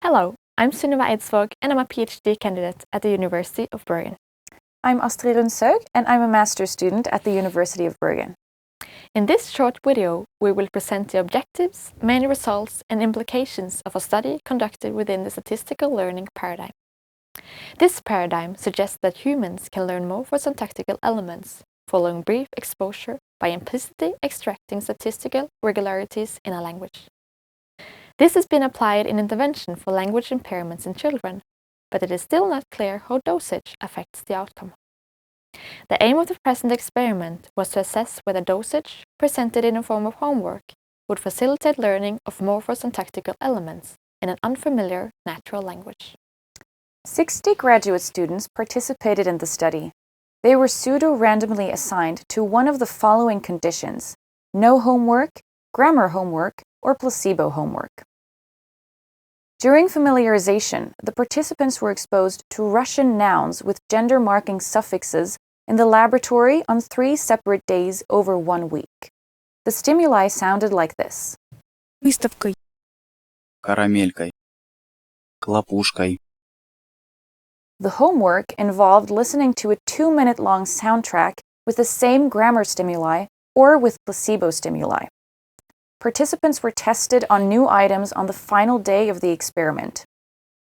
Hello, I'm Sunniva Eidsvåg and I'm a PhD candidate at the University of Bergen. I'm Astrid Runshaug and I'm a master's student at the University of Bergen. In this short video, we will present the objectives, main results and implications of a study conducted within the statistical learning paradigm. This paradigm suggests that humans can learn more for syntactical elements, following brief exposure by implicitly extracting statistical regularities in a language. This has been applied in intervention for language impairments in children, but it is still not clear how dosage affects the outcome. The aim of the present experiment was to assess whether dosage, presented in a form of homework, would facilitate learning of morphosyntactical elements in an unfamiliar natural language. 60 graduate students participated in the study. They were pseudo-randomly assigned to one of the following conditions: no homework, grammar homework, or placebo homework. During familiarization, the participants were exposed to Russian nouns with gender marking suffixes in the laboratory on 3 separate days over 1 week. The stimuli sounded like this. Выставкой. Карамелькой. Хлопушкой. The homework involved listening to a 2-minute-long soundtrack with the same grammar stimuli or with placebo stimuli. Participants were tested on new items on the final day of the experiment.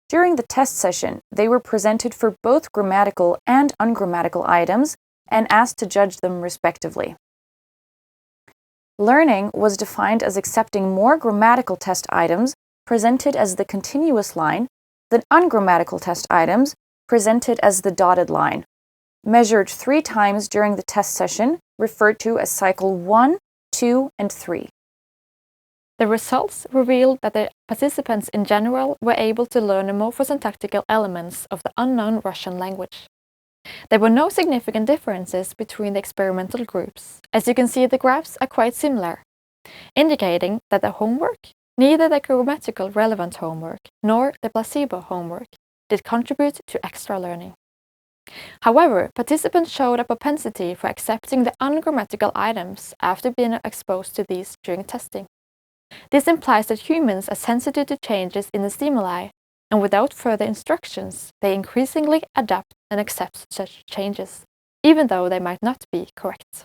During the test session, they were presented for both grammatical and ungrammatical items and asked to judge them respectively. Learning was defined as accepting more grammatical test items presented as the continuous line than ungrammatical test items presented as the dotted line, measured 3 times during the test session, referred to as cycle 1, 2, and 3. The results revealed that the participants in general were able to learn the morphosyntactical elements of the unknown Russian language. There were no significant differences between the experimental groups. As you can see, the graphs are quite similar, indicating that the homework, neither the grammatical relevant homework nor the placebo homework, did contribute to extra learning. However, participants showed a propensity for accepting the ungrammatical items after being exposed to these during testing. This implies that humans are sensitive to changes in the stimuli, and without further instructions, they increasingly adapt and accept such changes, even though they might not be correct.